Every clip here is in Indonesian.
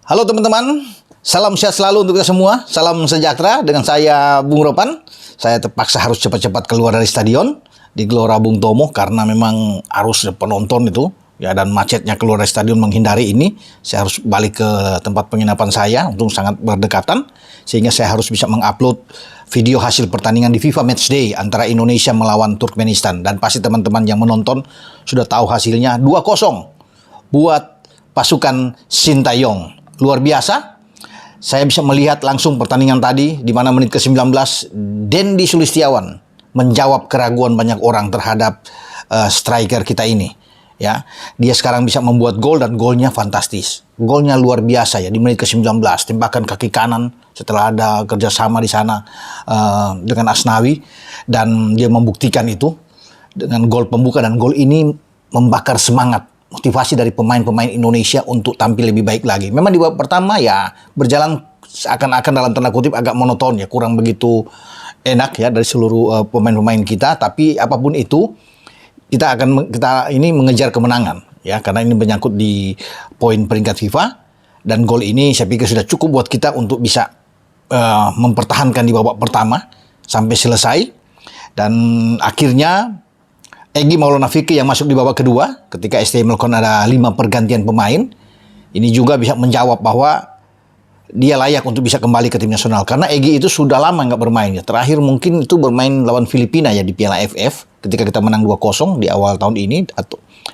Halo teman-teman, salam sehat selalu untuk kita semua. Salam sejahtera dengan saya Bung Ropan. Saya terpaksa harus cepat-cepat keluar dari stadion di Gelora Bung Tomo karena memang arus penonton itu ya dan macetnya keluar dari stadion menghindari ini. Saya harus balik ke tempat penginapan saya untuk sangat berdekatan sehingga saya harus bisa mengupload video hasil pertandingan di FIFA Matchday antara Indonesia melawan Turkmenistan, dan pasti teman-teman yang menonton sudah tahu hasilnya 2-0 buat pasukan Sintayong. Luar biasa. Saya bisa melihat langsung pertandingan tadi di mana menit ke-19 Dendi Sulistiawan menjawab keraguan banyak orang terhadap striker kita ini. Ya, dia sekarang bisa membuat gol dan golnya fantastis. Golnya luar biasa ya di menit ke-19, tembakan kaki kanan setelah ada kerjasama di sana dengan Asnawi, dan dia membuktikan itu dengan gol pembuka, dan gol ini membakar semangat motivasi dari pemain-pemain Indonesia untuk tampil lebih baik lagi. Memang di babak pertama ya berjalan seakan-akan dalam tanda kutip agak monoton ya, kurang begitu enak ya dari seluruh pemain-pemain kita, tapi apapun itu kita ini mengejar kemenangan ya, karena ini menyangkut di poin peringkat FIFA, dan gol ini saya pikir sudah cukup buat kita untuk bisa mempertahankan di babak pertama sampai selesai. Dan akhirnya Egy Maulana Fikri yang masuk di babak kedua ketika STY melakukan ada 5 pergantian pemain. Ini juga bisa menjawab bahwa dia layak untuk bisa kembali ke tim nasional, karena Egy itu sudah lama nggak bermain ya. Terakhir mungkin itu bermain lawan Filipina ya di Piala AFF ketika kita menang 2-0 di awal tahun ini,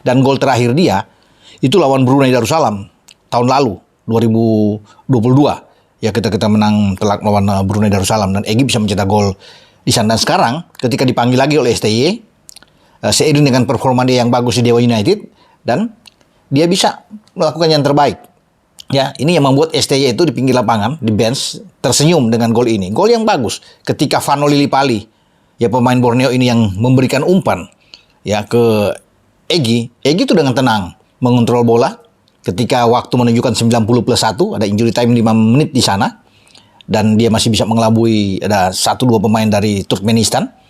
dan gol terakhir dia itu lawan Brunei Darussalam tahun lalu 2022 ya, kita menang telak lawan Brunei Darussalam, dan Egy bisa mencetak gol di sana. Dan sekarang ketika dipanggil lagi oleh STY seiring dengan performa dia yang bagus di Dewa United, dan dia bisa melakukan yang terbaik. Ya, ini yang membuat STY itu di pinggir lapangan, di bench, tersenyum dengan gol ini. Gol yang bagus ketika Vano Lillipali, ya pemain Borneo ini yang memberikan umpan ya ke Egy. Egy itu dengan tenang mengontrol bola ketika waktu menunjukkan 90+1, ada injury time 5 menit di sana, dan dia masih bisa mengelabui ada 1-2 pemain dari Turkmenistan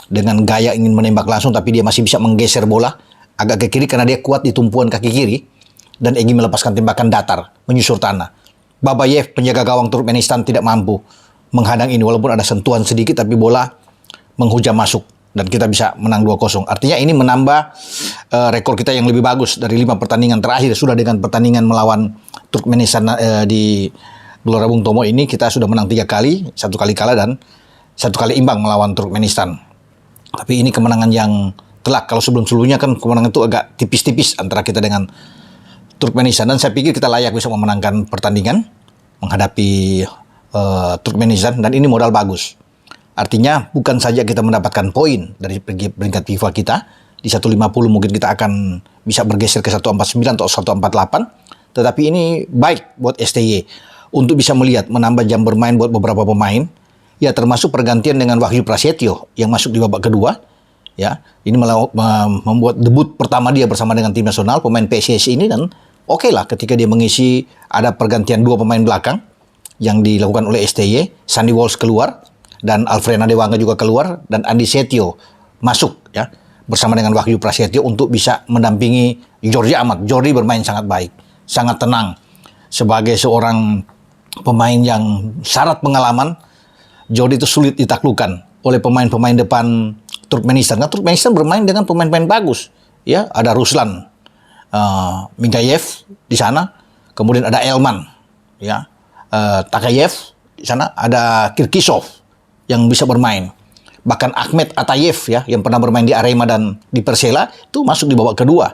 dengan gaya ingin menembak langsung, tapi dia masih bisa menggeser bola agak ke kiri karena dia kuat di tumpuan kaki kiri, dan Egy melepaskan tembakan datar menyusur tanah. Babayev, penjaga gawang Turkmenistan, tidak mampu menghadang ini walaupun ada sentuhan sedikit, tapi bola menghujam masuk dan kita bisa menang 2-0. Artinya ini menambah rekor kita yang lebih bagus dari 5 pertandingan terakhir. Sudah dengan pertandingan melawan Turkmenistan di Gelora Bung Tomo ini kita sudah menang 3 kali, 1 kali kalah dan 1 kali imbang melawan Turkmenistan. Tapi ini kemenangan yang telak. Kalau sebelum-sebelumnya kan kemenangan itu agak tipis-tipis antara kita dengan Turkmenistan. Dan saya pikir kita layak bisa memenangkan pertandingan menghadapi Turkmenistan. Dan ini modal bagus. Artinya bukan saja kita mendapatkan poin dari peringkat FIFA kita. Di 150 mungkin kita akan bisa bergeser ke 149 atau 148. Tetapi ini baik buat STY untuk bisa melihat menambah jam bermain buat beberapa pemain. Ya, termasuk pergantian dengan Wahyu Prasetyo yang masuk di babak kedua. Ya, ini membuat debut pertama dia bersama dengan tim nasional, pemain PSIS ini, dan oke lah ketika dia mengisi ada pergantian 2 pemain belakang yang dilakukan oleh STY. Sandy Walsh keluar dan Alfrena Dewanga juga keluar, dan Andi Setio masuk ya bersama dengan Wahyu Prasetyo untuk bisa mendampingi Jordi Amat. Jordi bermain sangat baik, sangat tenang sebagai seorang pemain yang syarat pengalaman. Jordi itu sulit ditaklukkan oleh pemain-pemain depan Turkmenistan. Nah, Turkmenistan bermain dengan pemain-pemain bagus. Ya, ada Ruslan Mingayev di sana, kemudian ada Elman, ya, Takayev di sana, ada Kirkisov yang bisa bermain. Bahkan Ahmed Atayev ya yang pernah bermain di Arema dan di Persela itu masuk di babak kedua.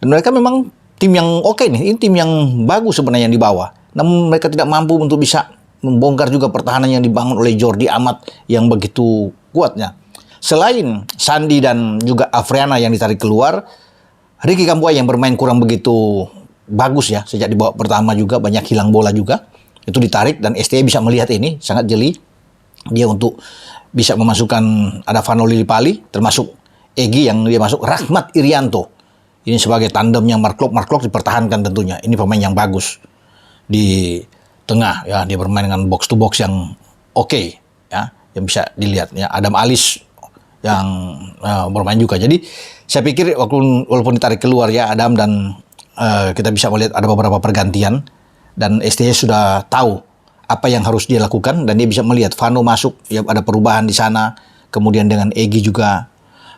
Dan mereka memang tim yang oke nih, ini tim yang bagus sebenarnya yang dibawa. Namun mereka tidak mampu untuk bisa membongkar juga pertahanan yang dibangun oleh Jordi Amat yang begitu kuatnya. Selain Sandi dan juga Afriana yang ditarik keluar, Ricky Kambuaya yang bermain kurang begitu bagus ya. Sejak di babak pertama juga banyak hilang bola juga. Itu ditarik, dan STY bisa melihat ini sangat jeli. Dia untuk bisa memasukkan ada Vano Lillipali, termasuk Egy yang dia masuk, Rahmat Irianto. Ini sebagai tandemnya Mark Klok dipertahankan tentunya. Ini pemain yang bagus di tengah ya, dia bermain dengan box to box yang oke ya, yang bisa dilihat ya. Adam Alis yang bermain juga. Jadi saya pikir walaupun ditarik keluar ya Adam, dan kita bisa melihat ada beberapa pergantian Dan STY sudah tahu apa yang harus dia lakukan dan dia bisa melihat Vano masuk, ya ada perubahan di sana. Kemudian dengan Egy juga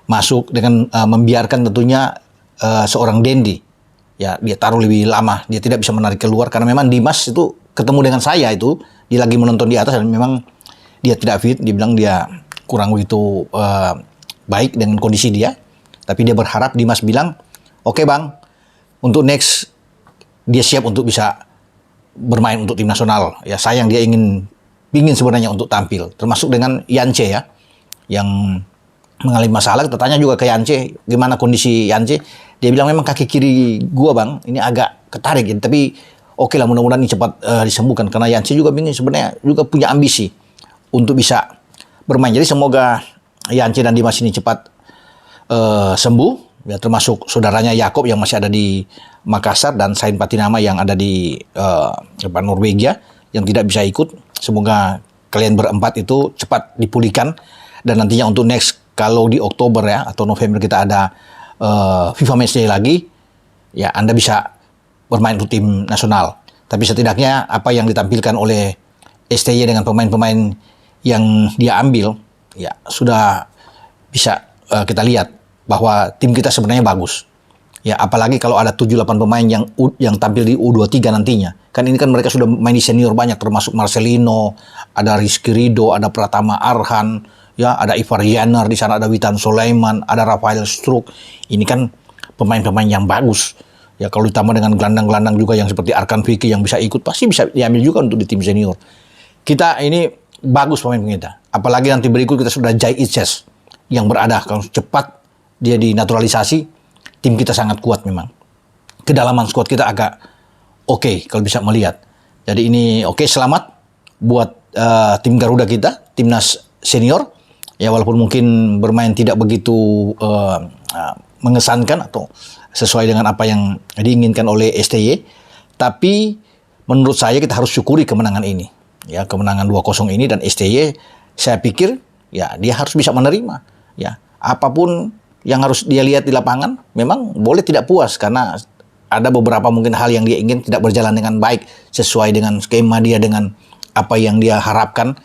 masuk dengan membiarkan tentunya seorang Dendi, ya dia taruh lebih lama, dia tidak bisa menarik keluar karena memang Dimas itu ketemu dengan saya itu dia lagi menonton di atas dan memang dia tidak fit, dia bilang dia kurang begitu baik dengan kondisi dia, tapi dia berharap Dimas bilang oke bang, untuk next dia siap untuk bisa bermain untuk tim nasional. Ya sayang dia ingin sebenarnya untuk tampil, termasuk dengan Yance ya yang mengalami masalah. Kita tanya juga ke Yance gimana kondisi Yance, dia bilang memang kaki kiri gua bang ini agak ketarik gitu, tapi oke lah mudah-mudahan ini cepat disembuhkan karena Yance juga ingin sebenarnya juga punya ambisi untuk bisa bermain. Jadi semoga Yance dan Dimas ini cepat sembuh, ya termasuk saudaranya Yakob yang masih ada di Makassar dan Sain Patinama yang ada di Norwegia yang tidak bisa ikut. Semoga kalian berempat itu cepat dipulihkan dan nantinya untuk next kalau di Oktober ya atau November kita ada FIFA Matchday lagi, ya Anda bisa bermain untuk tim nasional. Tapi setidaknya apa yang ditampilkan oleh STY dengan pemain-pemain yang dia ambil, ya sudah bisa kita lihat bahwa tim kita sebenarnya bagus. Ya apalagi kalau ada 7-8 pemain yang tampil di U23 nantinya. Kan ini kan mereka sudah main di senior banyak, termasuk Marcelino, ada Rizky Ridho, ada Pratama Arhan, ya ada Ivar Yaner, di sana ada Witan Sulaiman, ada Rafael Struk. Ini kan pemain-pemain yang bagus. Ya kalau ditambah dengan gelandang-gelandang juga yang seperti Arkan Vicky yang bisa ikut, pasti bisa diambil juga untuk di tim senior. Kita ini bagus pemain kita. Apalagi nanti berikut kita sudah Jai Itses yang berada. Kalau cepat dia dinaturalisasi, tim kita sangat kuat memang. Kedalaman squad kita agak oke kalau bisa melihat. Jadi ini oke, selamat buat tim Garuda kita, timnas senior. Ya walaupun mungkin bermain tidak begitu mengesankan atau sesuai dengan apa yang diinginkan oleh STY, tapi menurut saya kita harus syukuri kemenangan ini. Ya, kemenangan 2-0 ini, dan STY saya pikir ya dia harus bisa menerima. Ya, apapun yang harus dia lihat di lapangan, memang boleh tidak puas karena ada beberapa mungkin hal yang dia ingin tidak berjalan dengan baik sesuai dengan skema dia, dengan apa yang dia harapkan.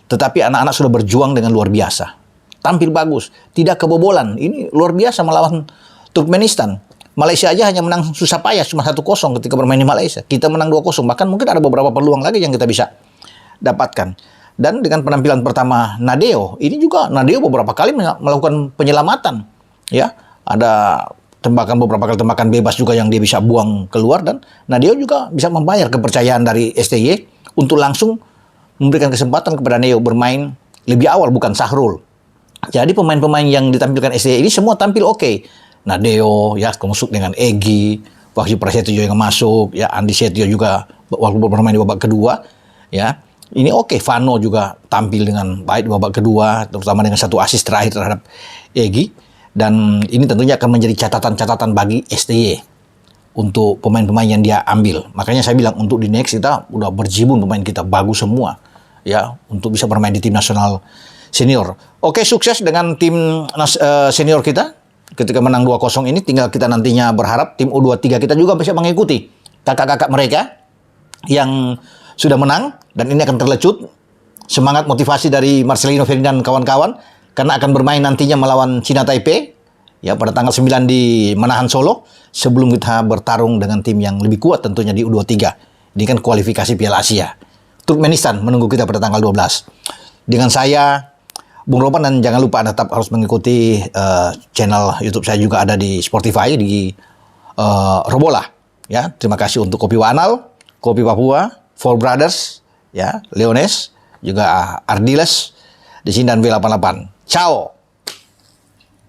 Tetapi anak-anak sudah berjuang dengan luar biasa. Tampil bagus, tidak kebobolan. Ini luar biasa melawan Turkmenistan. Malaysia aja hanya menang susah payah cuma 1-0 ketika bermain di Malaysia. Kita menang 2-0. Bahkan mungkin ada beberapa peluang lagi yang kita bisa dapatkan. Dan dengan penampilan pertama Nadeo, ini juga Nadeo beberapa kali melakukan penyelamatan. Ya, ada beberapa kali tembakan bebas juga yang dia bisa buang keluar, dan Nadeo juga bisa membayar kepercayaan dari STY untuk langsung memberikan kesempatan kepada Neo bermain lebih awal, bukan Sahrul. Jadi pemain-pemain yang ditampilkan STY ini semua tampil oke. Nadeo ya masuk dengan Egy, Wahyu Prasetyo yang masuk, ya Andi Setio juga waktu bermain di babak kedua, ya. Ini oke. Vano juga tampil dengan baik di babak kedua, terutama dengan 1 assist terakhir terhadap Egy. Dan ini tentunya akan menjadi catatan-catatan bagi STY untuk pemain-pemain yang dia ambil. Makanya saya bilang untuk di next kita udah berjibun, pemain kita bagus semua ya untuk bisa bermain di tim nasional senior. Oke, sukses dengan tim senior kita ketika menang 2-0 ini. Tinggal kita nantinya berharap tim U23 kita juga bisa mengikuti kakak-kakak mereka yang sudah menang, dan ini akan terlecut semangat motivasi dari Marcelino Ferdinand dan kawan-kawan karena akan bermain nantinya melawan Cina Taipei ya pada tanggal 9 di Manahan Solo, sebelum kita bertarung dengan tim yang lebih kuat tentunya di U23. Ini kan kualifikasi Piala Asia. Turkmenistan menunggu kita pada tanggal 12. Dengan saya Bung Ropan, dan jangan lupa Anda tetap harus mengikuti channel YouTube saya juga ada di Spotify di Robola ya. Terima kasih untuk Kopi Wanal, Kopi Papua, Four Brothers ya, Leones, juga Ardiles di sini, dan B88. Ciao.